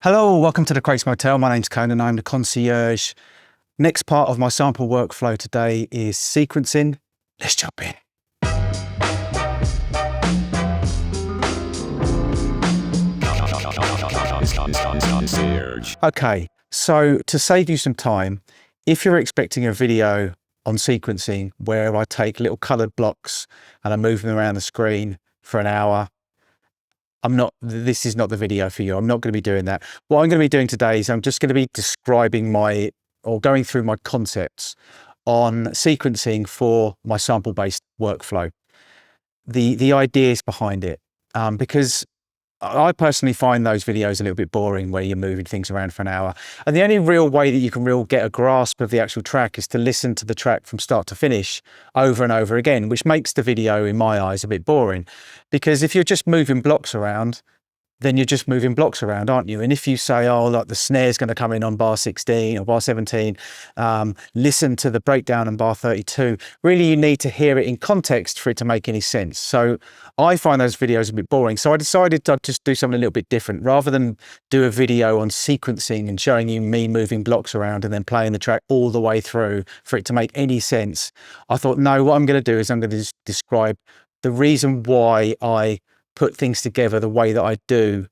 Hello, welcome to the Crates Motel. My name's Conan, I'm the concierge. Next part of my sample workflow today is sequencing. Let's jump in. Okay, so to save you some time, if you're expecting a video on sequencing where I take little coloured blocks and I move them around the screen for an hour, this is not the video for you. I'm not going to be doing that. What I'm going to be doing today is I'm just going to be describing going through my concepts on sequencing for my sample-based workflow. The ideas behind it, because I personally find those videos a little bit boring where you're moving things around for an hour. And the only real way that you can get a grasp of the actual track is to listen to the track from start to finish over and over again, which makes the video, in my eyes, a bit boring. Because if you're just moving blocks around, then you're just moving blocks around, aren't you? And if you say, oh, like the snare's going to come in on bar 16 or bar 17, listen to the breakdown on bar 32, really you need to hear it in context for it to make any sense. So I find those videos a bit boring. So I decided to just do something a little bit different. Rather than do a video on sequencing and showing you me moving blocks around and then playing the track all the way through for it to make any sense, I thought, no, what I'm going to do is I'm going to describe the reason why I put things together the way that I do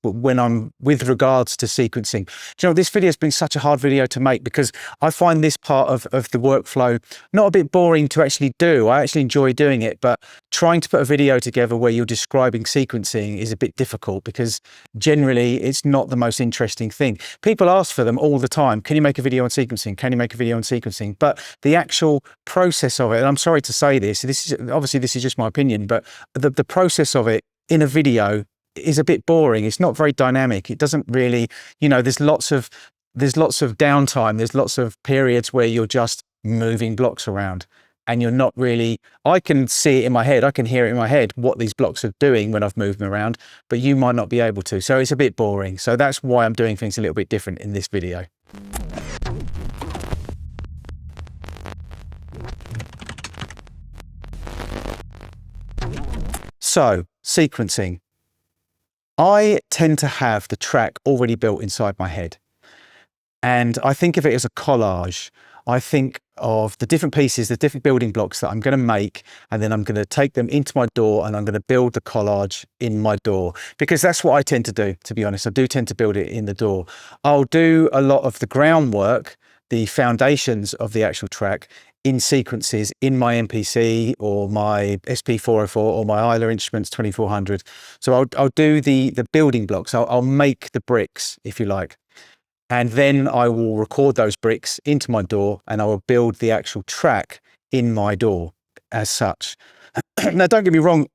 when I'm with regards to sequencing. Do you know, this video has been such a hard video to make because I find this part of the workflow not a bit boring to actually do. I actually enjoy doing it, but trying to put a video together where you're describing sequencing is a bit difficult because generally it's not the most interesting thing. People ask for them all the time. Can you make a video on sequencing? Can you make a video on sequencing? But the actual process of it, and I'm sorry to say this is just my opinion, but the process of it in a video is a bit boring. It's not very dynamic. It doesn't really, there's lots of downtime. There's lots of periods where you're just moving blocks around and you're not really, I can see it in my head. I can hear it in my head, what these blocks are doing when I've moved them around, but you might not be able to. So it's a bit boring. So that's why I'm doing things a little bit different in this video. So sequencing. I tend to have the track already built inside my head. And I think of it as a collage. I think of the different pieces, the different building blocks that I'm going to make, and then I'm going to take them into my DAW and I'm going to build the collage in my DAW. Because that's what I tend to do, to be honest. I do tend to build it in the DAW. I'll do a lot of the groundwork, the foundations of the actual track in sequences in my MPC or my SP404 or my Aiaiaia Instruments 2400. So I'll do the building blocks. I'll make the bricks, if you like. And then I will record those bricks into my DAW and I will build the actual track in my DAW as such. Now, don't get me wrong.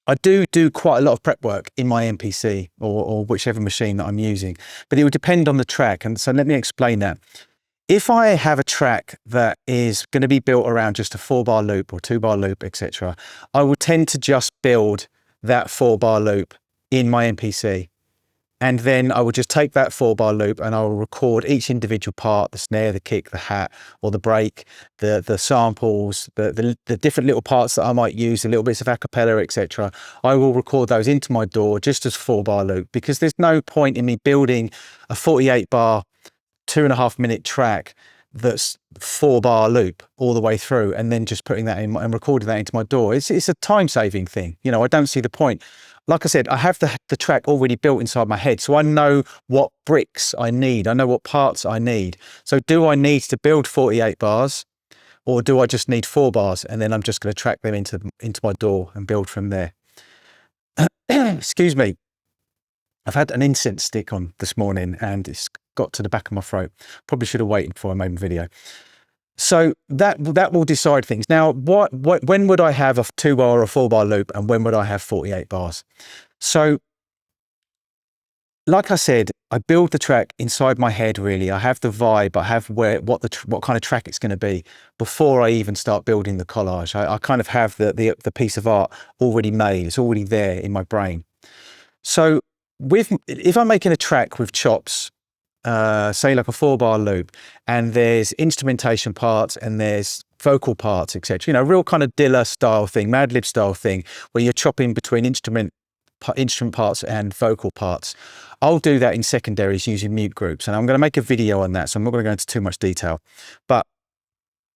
I do quite a lot of prep work in my MPC or whichever machine that I'm using, but it would depend on the track. And so let me explain that. If I have a track that is going to be built around just a 4-bar loop or 2-bar loop, etc., I will tend to just build that 4-bar loop in my MPC. And then I will just take that 4-bar loop and I will record each individual part, the snare, the kick, the hat, or the break, the samples, the different little parts that I might use, the little bits of a cappella, etc. I will record those into my DAW just as 4-bar loop because there's no point in me building a 48-bar 2.5-minute track that's 4-bar loop all the way through and then just putting that in and recording that into my DAW. It's a time-saving thing. I don't see the point. Like I said, I have the track already built inside my head, so I know what bricks I need. I know what parts I need. So do I need to build 48 bars or do I just need 4 bars and then I'm just going to track them into my DAW and build from there? Excuse me. I've had an incense stick on this morning and it's got to the back of my throat. Probably should have waited before I made the video. So that will decide things. Now, when would I have a 2-bar or a 4-bar loop and when would I have 48 bars? So, like I said, I build the track inside my head, really. I have the vibe, I have what kind of track it's going to be before I even start building the collage. I kind of have the piece of art already made. It's already there in my brain. So if I'm making a track with chops, say like a 4-bar loop, and there's instrumentation parts and there's vocal parts, etc. Real kind of Dilla style thing, Mad Lib style thing, where you're chopping between instrument instrument parts and vocal parts. I'll do that in secondaries using mute groups, and I'm going to make a video on that, so I'm not going to go into too much detail. But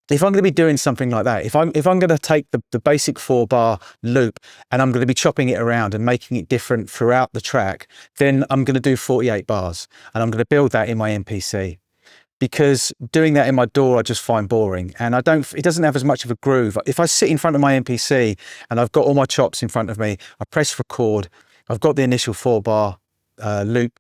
if I'm going to be doing something like that, if I'm going to take the basic 4-bar loop and I'm going to be chopping it around and making it different throughout the track, then I'm going to do 48 bars, and I'm going to build that in my MPC. Because doing that in my DAW I just find boring, and it doesn't have as much of a groove. If I sit in front of my MPC and I've got all my chops in front of me, I press record, I've got the initial 4-bar loop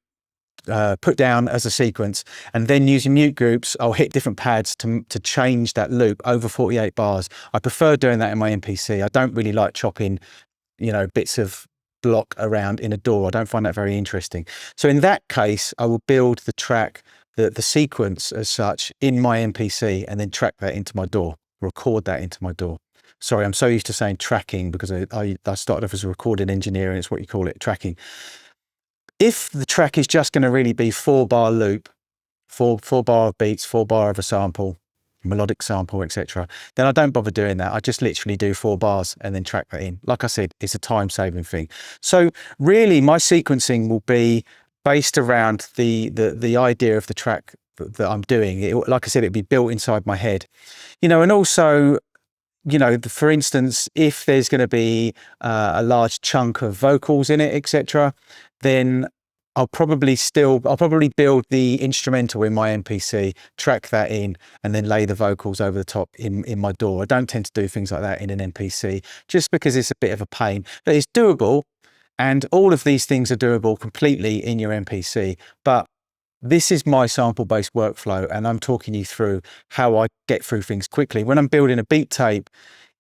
put down as a sequence, and then using mute groups I'll hit different pads to change that loop over 48 bars. I prefer doing that in my MPC. I don't really like chopping, you know, bits of block around in a DAW. I don't find that very interesting. So in that case I will build the track, the sequence as such, in my MPC, and then track that into my DAW, record that into my DAW. Sorry, I'm so used to saying tracking because I started off as a recording engineer, and it's what you call it, tracking. If the track is just going to really be 4-bar loop, 4-bar of beats, 4-bar of a sample, melodic sample, etc., then I don't bother doing that. I just literally do 4 bars and then track that in. Like I said, it's a time-saving thing. So really my sequencing will be based around the idea of the track that I'm doing. Like I said, it'd be built inside my head, you know. And also, you know, for instance, if there's going to be a large chunk of vocals in it, etc., then I'll probably build the instrumental in my MPC, track that in, and then lay the vocals over the top in my DAW. I don't tend to do things like that in an MPC, just because it's a bit of a pain, but it's doable. And all of these things are doable completely in your MPC. But this is my sample-based workflow, and I'm talking you through how I get through things quickly. When I'm building a beat tape,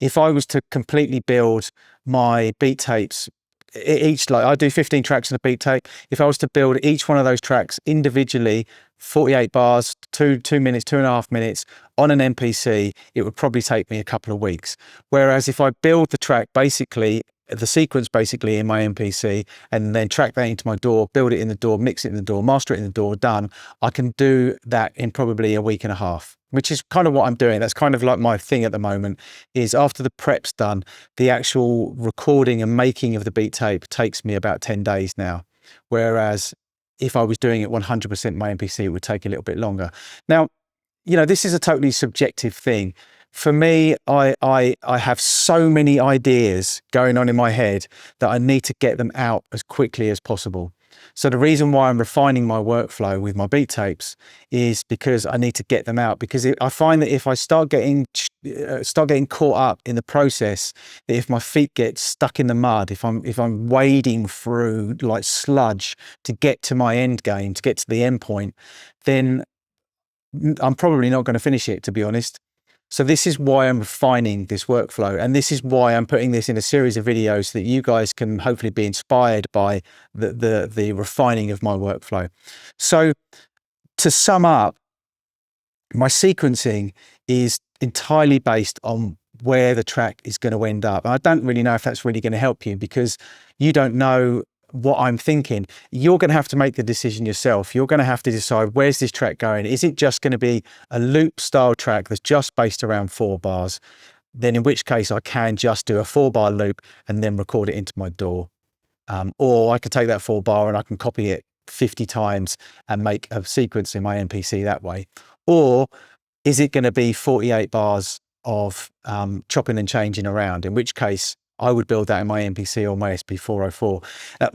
if I was to completely build my beat tapes, like I do 15 tracks in a beat tape. If I was to build each one of those tracks individually, 48 bars, 2 minutes, 2.5 minutes on an MPC, it would probably take me a couple of weeks. Whereas if I build the track basically, the sequence basically in my MPC, and then track that into my DAW, build it in the DAW, mix it in the DAW, master it in the DAW, done, I can do that in probably a week and a half, which is kind of what I'm doing. That's kind of like my thing at the moment, is after the prep's done, the actual recording and making of the beat tape takes me about 10 days now. Whereas if I was doing it 100% my MPC, it would take a little bit longer. Now, you know, this is a totally subjective thing. For me, I have so many ideas going on in my head that I need to get them out as quickly as possible. So the reason why I'm refining my workflow with my beat tapes is because I need to get them out, because I find that if I start getting caught up in the process, that if my feet get stuck in the mud, if I'm wading through like sludge to get to my end game, to get to the end point, then I'm probably not going to finish it, to be honest. So this is why I'm refining this workflow, and this is why I'm putting this in a series of videos so that you guys can hopefully be inspired by the refining of my workflow. So to sum up, my sequencing is entirely based on where the track is going to end up. And I don't really know if that's really going to help you, because you don't know what I'm thinking. You're going to have to make the decision yourself. You're going to have to decide, where's this track going? Is it just going to be a loop style track that's just based around 4 bars? Then in which case I can just do a 4-bar loop and then record it into my DAW. Or I can take that 4-bar and I can copy it 50 times and make a sequence in my MPC that way. Or is it going to be 48 bars of chopping and changing around, in which case I would build that in my MPC or my SP404.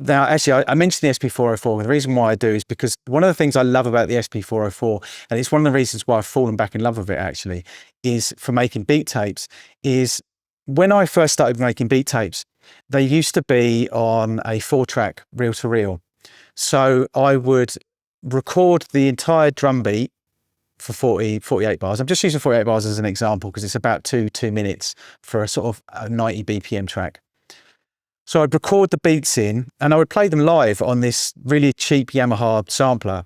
Now, actually, I mentioned the SP404. The reason why I do is because one of the things I love about the SP404, and it's one of the reasons why I've fallen back in love with it actually, is for making beat tapes, is when I first started making beat tapes, they used to be on a 4-track reel-to-reel. So I would record the entire drum beat for 48 bars. I'm just using 48 bars as an example because it's about two minutes for a sort of a 90 BPM track. So I'd record the beats in and I would play them live on this really cheap Yamaha sampler,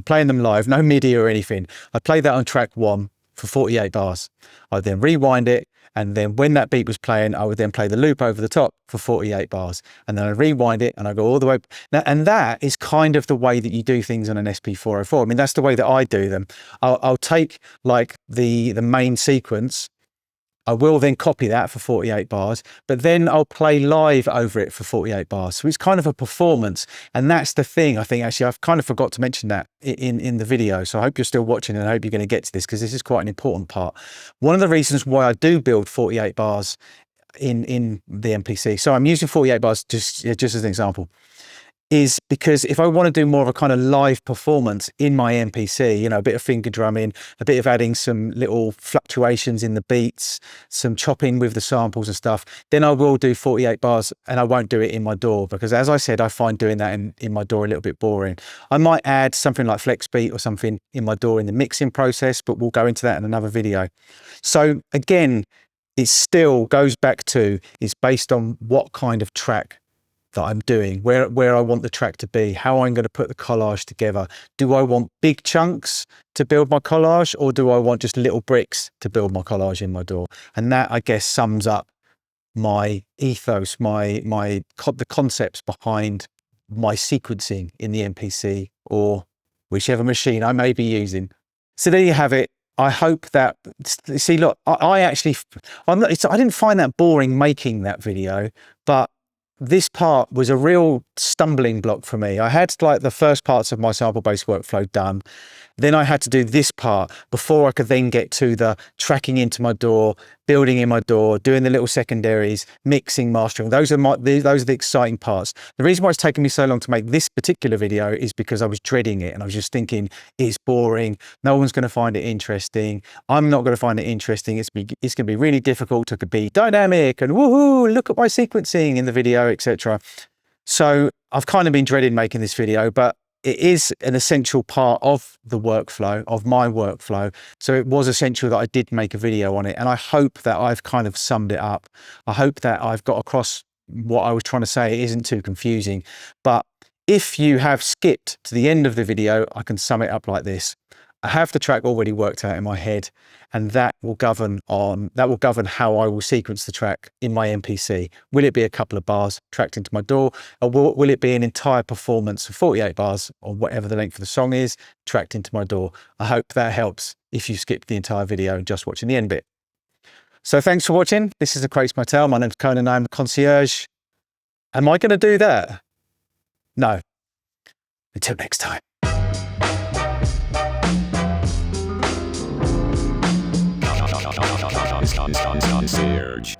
playing them live, no MIDI or anything. I'd play that on track 1 for 48 bars. I'd then rewind it, and then when that beat was playing, I would then play the loop over the top for 48 bars. And then I rewind it and I go all the way. Now, and that is kind of the way that you do things on an SP404. I mean, that's the way that I do them. I'll take like the main sequence, I will then copy that for 48 bars, but then I'll play live over it for 48 bars. So it's kind of a performance. And that's the thing. I think actually I've kind of forgot to mention that in the video. So I hope you're still watching and I hope you're going to get to this because this is quite an important part. One of the reasons why I do build 48 bars in the MPC, so I'm using 48 bars just as an example, is because if I want to do more of a kind of live performance in my MPC, you know, a bit of finger drumming, a bit of adding some little fluctuations in the beats, some chopping with the samples and stuff, then I will do 48 bars and I won't do it in my DAW because, as I said, I find doing that in my DAW a little bit boring. I might add something like flex beat or something in my DAW in the mixing process, but we'll go into that in another video. So again, it still goes back to, it's based on what kind of track that I'm doing, where I want the track to be, how I'm going to put the collage together. Do I want big chunks to build my collage, or do I want just little bricks to build my collage in my DAW? And that, I guess, sums up my ethos, the concepts behind my sequencing in the MPC or whichever machine I may be using. So there you have it. I hope that, see, look, I didn't find that boring making that video, but this part was a real stumbling block for me. I had like the first parts of my sample-based workflow done. Then I had to do this part before I could then get to the tracking into my DAW, building in my DAW, doing the little secondaries, mixing, mastering. Those are the exciting parts. The reason why it's taken me so long to make this particular video is because I was dreading it and I was just thinking, it's boring. No one's going to find it interesting. I'm not going to find it interesting. It's going to be really difficult to be dynamic and woohoo, look at my sequencing in the video, etc. So I've kind of been dreading making this video, but it is an essential part of the workflow, of my workflow. So it was essential that I did make a video on it. And I hope that I've kind of summed it up. I hope that I've got across what I was trying to say. It isn't too confusing. But if you have skipped to the end of the video, I can sum it up like this. I have the track already worked out in my head, and that will govern how I will sequence the track in my MPC. Will it be a couple of bars tracked into my DAW, or will it be an entire performance of 48 bars or whatever the length of the song is tracked into my DAW? I hope that helps if you skipped the entire video and just watching the end bit. So thanks for watching. This is A Crates My Tale. My name's Conan. I'm the concierge. Am I going to do that? No. Until next time. Concierge.